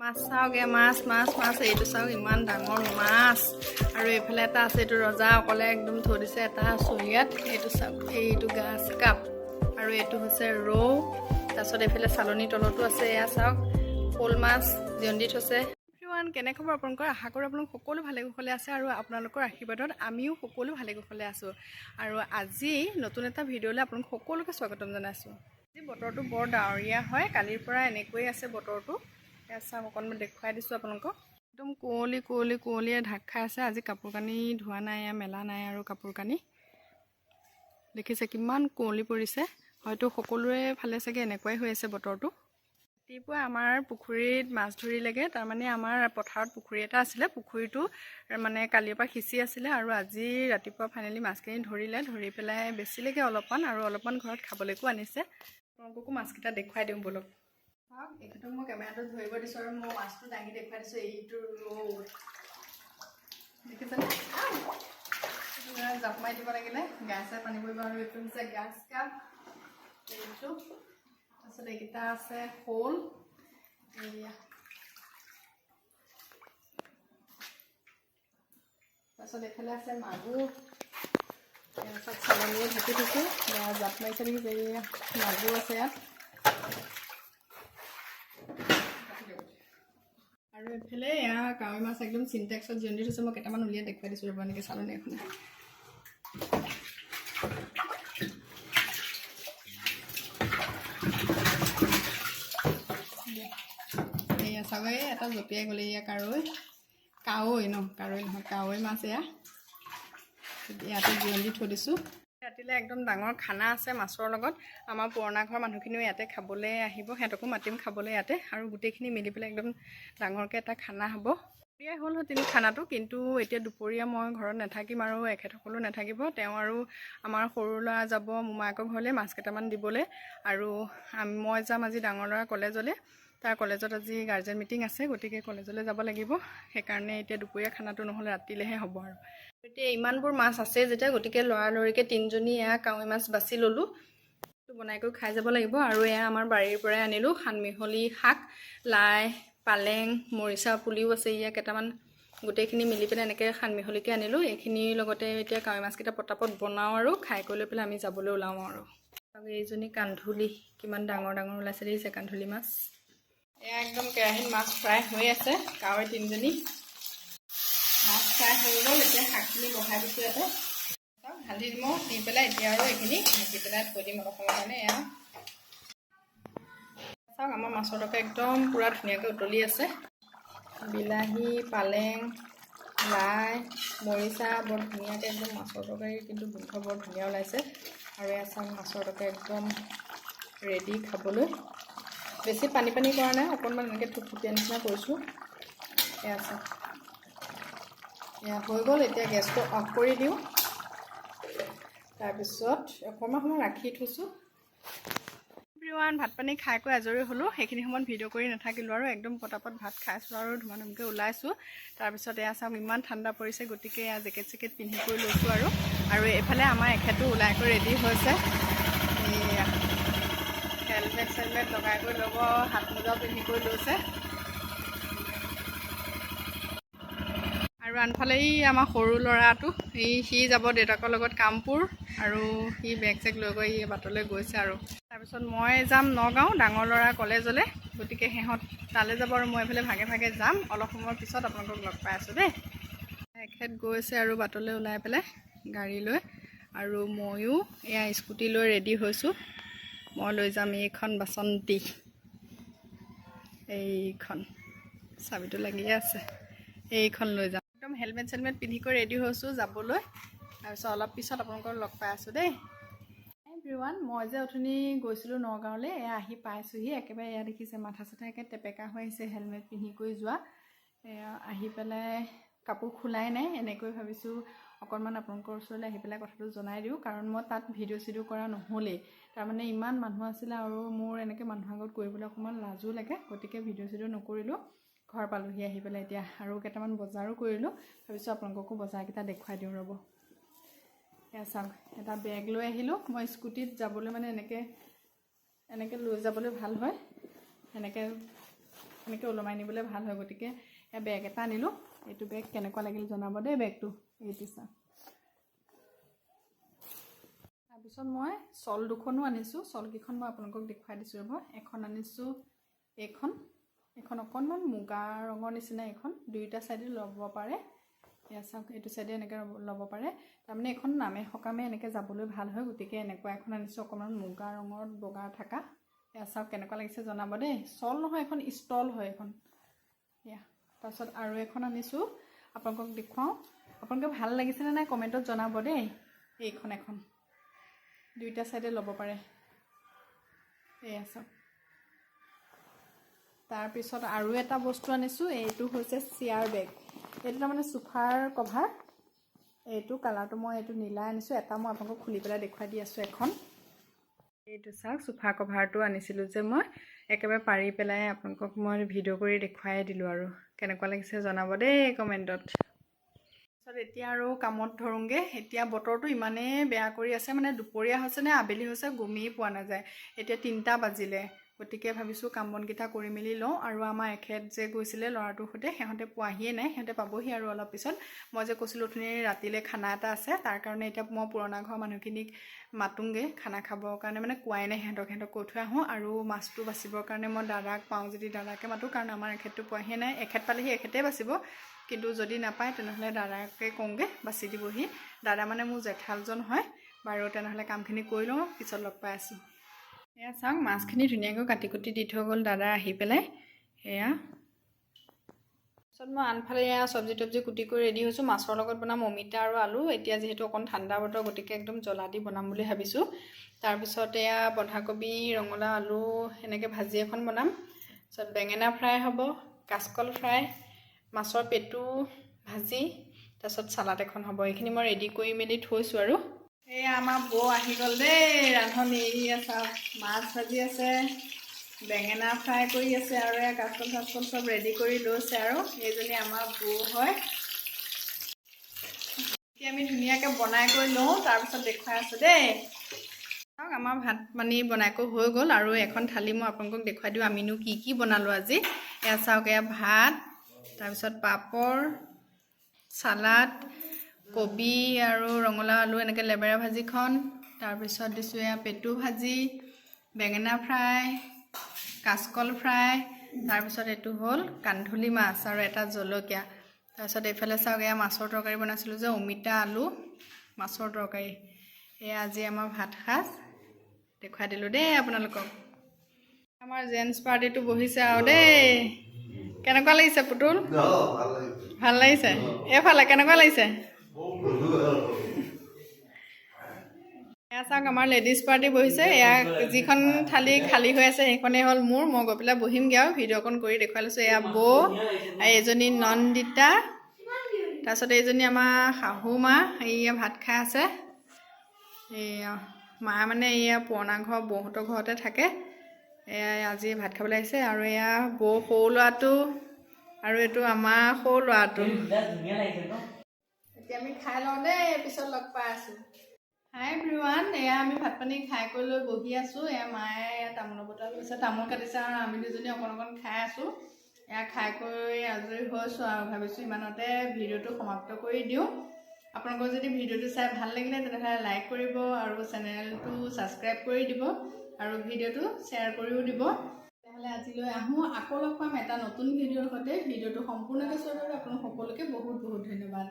মাছ চাওগে মাছ মাছ মাছ এইটো চাওক ইমান ডাঙৰ মাছ আৰু এইফালে এটা আছে এইটো ৰজা অকলে একদম থৈ দিছে এটা চৰিয়াত এইটো চাওক এইটো গাছ কাপ আৰু এইটো হৈছে ৰৌ তাৰপিছত এইফালে চালনী তলতো আছে এয়া চাওক শ'ল মাছ জিয়ন্দি থৈছে এভৰিৱান কেনে খবৰ আপোনালোকৰ আশা কৰোঁ আপোনালোক সকলো ভালে কুশলে আছে আৰু আপোনালোকৰ আশীৰ্বাদত আমিও সকলো ভালে কুশলে আছোঁ আৰু আজি নতুন এটা ভিডিঅ'লৈ আপোনালোক সকলোকে স্বাগতম জনাইছোঁ আজি বতৰটো বৰ ডাৱৰীয়া হয় কালিৰ পৰা এনেকৈয়ে আছে বতৰটো চাওক অকণমান দেখুৱাই দিছোঁ আপোনালোকক একদম কুঁৱলীয়ে ঢাক খাই আছে আজি কাপোৰ কানি ধোৱা নাই মেলা নাই আৰু কাপোৰ কানি দেখিছে কিমান কুঁৱলী পৰিছে হয়তো সকলোৰে ফালে চাগে এনেকুৱাই হৈ আছে বতৰটো ৰাতিপুৱা আমাৰ পুখুৰীত মাছ ধৰিলেগে তাৰমানে আমাৰ পথাৰত পুখুৰী এটা আছিলে পুখুৰীটো মানে কালিৰ পৰা সিঁচি আছিলে আৰু আজি ৰাতিপুৱা ফাইনেলি মাছখিনি ধৰি পেলাই বেছিলেগে অলপমান আৰু অলপমান ঘৰত খাবলৈকো আনিছে আপোনালোককো মাছকেইটা দেখুৱাই দিওঁ বলক চাওক এইটো মই কেমেৰাটো ধৰিব দিছোঁ আৰু মই মাছটো দাঙি দেখুৱাই দিছোঁ এইটো ৰৌ দেখিছেনে জাপ মাৰি দিব লাগিলে গেছে পানী পৰিব আৰু এইটো হৈছে গাছ কাপ এইটো তাৰপিছত এইকেইটা আছে শ'ল এইয়া তাৰপিছত এইফালে আছে মাগুৰ তাৰপিছত চালনীয়ে ঢাকি থৈছোঁ জাপ মাৰিছে দেখিছে এইয়া মাগুৰ আছে ইয়াত আৰু এইফালে এয়া কাৱৈ মাছ একদম চিনটেক্সত জিয়ন্দি থৈছে মই কেইটামান উলিয়াই দেখুৱাই দিছোঁ ৰ'ব এনেকৈ চালনী এখনে এয়া চাগৈ এটা জঁপিয়াই গ'লে এয়া কাৱৈ নহয় কাৱৈ মাছ এয়া ইয়াতে জিয়ন্দি থৈ দিছোঁ ৰাতিলৈ একদম ডাঙৰ খানা আছে মাছৰ লগত আমাৰ পুৰণা ঘৰৰ মানুহখিনিও ইয়াতে খাবলৈ আহিব সিহঁতকো মাতিম খাবলৈ ইয়াতে আৰু গোটেইখিনি মিলি পেলাই একদম ডাঙৰকৈ এটা খানা হ'ব দুপৰীয়া হ'ল তিনি খানাটো কিন্তু এতিয়া দুপৰীয়া মই ঘৰত নাথাকিম আৰু এখেতসকলো নাথাকিব তেওঁ আৰু আমাৰ সৰু ল'ৰা যাব মোমায়েকৰ ঘৰলৈ মাছ কেইটামান দিবলৈ আৰু মই যাম আজি ডাঙৰ ল'ৰা কলেজলৈ তাৰ কলেজত আজি গাৰ্জেন মিটিং আছে গতিকে কলেজলৈ যাব লাগিব সেইকাৰণে এতিয়া দুপৰীয়া খানাটো নহ'লে ৰাতিলৈহে হ'ব আৰু এতিয়া ইমানবোৰ মাছ আছে যেতিয়া গতিকে লৰালৰিকৈ তিনিজনী এয়া কাৱৈ মাছ বাছি ল'লোঁ বনাই কৰি খাই যাব লাগিব আৰু এয়া আমাৰ বাৰীৰ পৰাই আনিলোঁ সানমিহলি শাক লাই পালেং মৰিচা পুলিও আছে ইয়াত কেইটামান গোটেইখিনি মিলি পেলাই এনেকৈ সানমিহলিকৈ আনিলোঁ এইখিনিৰ লগতে এতিয়া কাৱৈ মাছকেইটা পটাপট বনাওঁ আৰু খাই কৰি লৈ পেলাই আমি যাবলৈ ওলাওঁ আৰু এইজনী কান্ধুলি কিমান ডাঙৰ ওলাইছে দেখিছে কান্ধুলি মাছ এয়া একদম কেৰাহীত মাছ ফ্ৰাই হৈ আছে কাৱৈ তিনিজনী মাছ ফ্ৰাই হৈ গ'ল এতিয়া শাকখিনি বহাই দিছোঁ ইয়াতে হালধি নিমখ দি পেলাই এতিয়া আৰু এইখিনি ঢাকি পেলাই থৈ দিম অলপ সময়ৰ কাৰণে এয়া চাওক আমাৰ মাছৰ তৰকাৰী একদম পূৰা ধুনীয়াকৈ উতলি আছে বিলাহী পালেং লাই মৰিচা বৰ ধুনীয়াকৈ একদম মাছৰ তৰকাৰী কিন্তু গোন্ধ বৰ ধুনীয়া ওলাইছে আৰু এয়া চাওক মাছৰ তৰকাৰী একদম ৰেডি খাবলৈ বেছি পানী কৰা নাই অকণমান এনেকৈ থুপথুপীয়া নিচিনা কৰিছোঁ এয়া চাওক এয়া হৈ গ'ল এতিয়া গেছটো অফ কৰি দিওঁ তাৰপিছত অকণমান সময় ৰাখি থৈছোঁ এভৰিৱান ভাত পানী খাই কৈ আজৰি হ'লোঁ সেইখিনি সময়ত ভিডিঅ' কৰি নাথাকিলোঁ আৰু একদম পটাপট ভাত খাইছোঁ আৰু ধুমাধুমকৈ ওলাইছোঁ তাৰপিছত এয়া চাওক ইমান ঠাণ্ডা পৰিছে গতিকে এয়া জেকেট পিন্ধি কৰি লৈছোঁ আৰু এইফালে আমাৰ এখেতো ওলাই কৰি ৰেডি হৈছে এয়া হেলমেট লগাই কৰি ল'ব হাত মোজাও পিন্ধি কৰি লৈছে আৰু আনফালে আমাৰ সৰু ল'ৰাটো সি যাব দেউতাকৰ লগত কামপুৰ আৰু সি বেগ চেগ লৈ গৈ বাটলৈ গৈছে আৰু তাৰপিছত মই যাম নগাঁও ডাঙৰ ল'ৰা কলেজলৈ গতিকে সিহঁত তালৈ যাব আৰু মই এইফালে ভাগে ভাগে যাম অলপ সময়ৰ পিছত আপোনালোকক লগ পাই আছোঁ দেই এখেত গৈছে আৰু বাটলৈ ওলাই পেলাই গাড়ী লৈ আৰু ময়ো এয়া স্কুটি লৈ ৰেডি হৈছোঁ মই লৈ যাম এইখন বাচন্তি এইখন চাবিটো লাগিয়ে আছে এইখন লৈ যাম একদম হেলমেট পিন্ধি কৰি ৰেডি হৈছোঁ যাবলৈ তাৰপিছত অলপ পিছত আপোনালোকক লগ পাই আছোঁ দেই এভৰিৱান মই যে অথনি গৈছিলোঁ নগাঁৱলৈ এয়া আহি পাইছোঁহি একেবাৰে এয়া দেখিছে মাথা চাথা একে টেপেকা হৈ আহিছে হেলমেট পিন্ধি কৰি যোৱা এয়া আহি পেলাই কাপোৰ খোলাই নাই এনেকৈ ভাবিছোঁ অকণমান আপোনালোকৰ ওচৰলৈ আহি পেলাই কথাটো জনাই দিওঁ কাৰণ মই তাত ভিডিঅ' কৰা নহ'লেই তাৰমানে ইমান মানুহ আছিলে আৰু মোৰ এনেকৈ মানুহৰ আগত কৰিবলৈ অকণমান লাজো লাগে গতিকে ভিডিঅ' নকৰিলোঁ ঘৰ পালোহি আহি পেলাই এতিয়া আৰু কেইটামান বজাৰো কৰিলোঁ ভাবিছোঁ আপোনালোককো বজাৰকেইটা দেখুৱাই দিওঁ ৰ'ব এয়া চাওক এটা বেগ লৈ আহিলোঁ মই স্কুটিত যাবলৈ মানে এনেকৈ লৈ যাবলৈ ভাল হয় এনেকৈ এনেকৈ ওলমাই নিবলৈ ভাল হয়। গতিকে এই বেগ এটা আনিলোঁ। এইটো বেগ কেনেকুৱা লাগিল জনাব দেই বেগটো। এইটো চাওক। তাৰপিছত মই শ্বল দুখনো আনিছোঁ। শ্বলকেইখন মই আপোনালোকক দেখুৱাই দিছোঁ ৰ'ব। এখন আনিছোঁ এইখন অকণমান মুগা ৰঙৰ নিচিনা। এইখন দুয়োটা চাইডে ল'ব পাৰে। এয়া চাওক, এইটো চাইডে এনেকৈ ল'ব পাৰে। তাৰমানে এইখন নামে সকামে এনেকৈ যাবলৈ ভাল হয়। গতিকে এনেকুৱা এখন আনিছোঁ, অকণমান মুগা ৰঙত বগা থকা। এয়া চাওক কেনেকুৱা লাগিছে জনাব দেই। শ্বল নহয়, এখন ষ্টল হয় এখন। এয়া তাৰপিছত আৰু এখন আনিছোঁ, আপোনালোকক দেখুৱাওঁ। আপোনালোকে ভাল লাগিছেনে নাই কমেণ্টত জনাব দেই। এইখন এখন দুয়োটা চাইডে ল'ব পাৰে। এয়া চাওক। তাৰপিছত আৰু এটা বস্তু আনিছোঁ। এইটো হৈছে চেয়াৰ বেগ। এইটো তাৰমানে চোফাৰ কভাৰ। এইটো কালাৰটো মই এইটো নীলা আনিছোঁ। এটা মই আপোনালোকক খুলি পেলাই দেখুৱাই দি আছোঁ এখন। এইটো চাওক, চোফা কভাৰটো আনিছিলোঁ যে মই একেবাৰে পাৰি পেলাই আপোনালোকক মই ভিডিঅ' কৰি দেখুৱাই দিলোঁ আৰু। কেনেকুৱা লাগিছে জনাব দেই কমেণ্টত। তাৰপিছত এতিয়া আৰু কামত ধৰোঁগৈ। এতিয়া বতৰটো ইমানেই বেয়া কৰি আছে, মানে দুপৰীয়া হৈছে নে আবেলি হৈছে গমেই পোৱা নাযায়। এতিয়া 3টা বাজিলে। গতিকে ভাবিছোঁ কাম বনকেইটা কৰি মেলি লওঁ। আৰু আমাৰ এখেত যে গৈছিলে ল'ৰাটোৰ সৈতে, সিহঁতে পোৱাহিয়ে নাই। সিহঁতে পাবহি আৰু অলপ পিছত। মই যে কৈছিলোঁ অথনি ৰাতিলৈ খানা এটা আছে, তাৰ কাৰণে এতিয়া মই পুৰণা ঘৰৰ মানুহখিনিক মাতোঁগৈ খানা খাবৰ কাৰণে। মানে কোৱাই নাই সিহঁতক কৈ থৈ আহোঁ। আৰু মাছটো বাচিবৰ কাৰণে মই দাদাক পাওঁ যদি দাদাকে মাতোঁ, কাৰণ আমাৰ এখেতটো পোৱাহিয়ে নাই। এখেত পালেহি এখেতেই বাচিব, কিন্তু যদি নাপায় তেনেহ'লে দাদাকে কওঁগৈ বাচি দিবহি। দাদা মানে মোৰ জেঠালজন হয়। বাৰু তেনেহ'লে কামখিনি কৰি লওঁ, পিছত লগ পাই আছোঁ। এয়া চাওক, মাছখিনি ধুনীয়াকৈ কাটি কুটি দি থৈ গ'ল দাদা আহি পেলাই। এয়া তাৰপিছত মই আনফালে এয়া চব্জি তব্জি কুটি কৰি ৰেডি হৈছোঁ। মাছৰ লগত বনাম অমিতা আৰু আলু। এতিয়া যিহেতু অকণ ঠাণ্ডা বতৰ, গতিকে একদম জ্বলা দি বনাম বুলি ভাবিছোঁ। তাৰপিছত এয়া বন্ধাকবি, ৰঙালাও, আলু এনেকৈ ভাজি এখন বনাম। তাৰপিছত বেঙেনা ফ্ৰাই হ'ব, কাচকল ফ্ৰাই, মাছৰ পেটু ভাজি, তাৰপিছত চালাড এখন হ'ব। এইখিনি মই ৰেডি কৰি মেলি থৈছোঁ আৰু। এয়া আমাৰ বৌ আহি গ'ল দেই। ৰান্ধনি চাওক, মাছ ভাজি আছে, বেঙেনা ফ্ৰাই কৰি আছে, আৰু এয়া কাচকল চাচকল চব ৰেডি কৰি লৈছে। আৰু এইজনী আমাৰ বৌ হয়। এতিয়া আমি ধুনীয়াকৈ বনাই কৰি লওঁ, তাৰপিছত দেখুৱাই আছোঁ দেই। চাওক, আমাৰ ভাত পানী বনাই কৰি হৈ গ'ল। আৰু এখন থালি মই আপোনালোকক দেখুৱাই দিওঁ আমিনো কি কি বনালোঁ আজি। এয়া চাওক, এয়া ভাত, তাৰপিছত পাপৰ, চালাড, কবি আৰু ৰঙালাও আলু এনেকৈ লেবেৰা ভাজিখন, তাৰপিছত দিছোঁ এয়া পেটু ভাজি, বেঙেনা ফ্ৰাই, কাচকল ফ্ৰাই, তাৰপিছত এইটো হ'ল কান্ধুলি মাছ আৰু এটা জলকীয়া। তাৰপিছত এইফালে চাওক, এয়া মাছৰ তৰকাৰী বনাইছিলোঁ যে, অমিতা আলু মাছৰ তৰকাৰী। এয়া আজি আমাৰ ভাত সাজ দেখুৱাই দিলোঁ দেই আপোনালোকক। আমাৰ জেন্টছ পাৰ্টিটো বহিছে আৰু দেই। কেনেকুৱা লাগিছে পুতুল? ভাল লাগিছে। এইফালে কেনেকুৱা লাগিছে? এয়া চাওক, আমাৰ লেডিজ পাৰ্টি বহিছে। এয়া যিখন থালি খালী হৈ আছে সেইখনেই হ'ল মোৰ। মই গৈ পেলাই বহিমগৈ আৰু ভিডিঅ' অকণ কৰি দেখুৱাই লৈছোঁ। এয়া বৌ, এইজনী নন্দিতা, তাৰপিছত এইজনী আমাৰ শাহু মা, এইয়া ভাত খাই আছে। এয়া মা মানে এয়া পুৰণা ঘৰ বৌহঁতৰ ঘৰতে থাকে। এয়া আজি ভাত খাবলৈ আহিছে। আৰু এয়া বৌ সৰু ল'ৰাটো, আৰু এইটো আমাৰ সৰু ল'ৰাটো। এতিয়া আমি খাই লওঁ দেই, পিছত লগ পাই আছোঁ। হাই এভৰিৱান, এয়া আমি ভাত পানী খাই কৰি লৈ বহি আছোঁ। এয়া মায়ে এয়া তামোলৰ বটল লৈছে, তামোল কাটিছে, আৰু আমি দুজনী অকণ অকণ খাই আছোঁ। এয়া খাই কৰি আজৰি হৈছোঁ আৰু ভাবিছোঁ ইমানতে ভিডিঅ'টো সমাপ্ত কৰি দিওঁ। আপোনালোকৰ যদি ভিডিঅ'টো চাই ভাল লাগিলে তেনেহ'লে লাইক কৰিব, আৰু চেনেলটো ছাবস্ক্ৰাইব কৰি দিব, আৰু ভিডিঅ'টো শ্বেয়াৰ কৰিও দিব। তেতিয়াহ'লে আজিলৈ আহোঁ। আকৌ লগ পাম এটা নতুন ভিডিঅ'ৰ সৈতে। ভিডিঅ'টো সম্পূৰ্ণকৈ চোৱাৰ বাবে আপোনালোক সকলোকে বহুত বহুত ধন্যবাদ।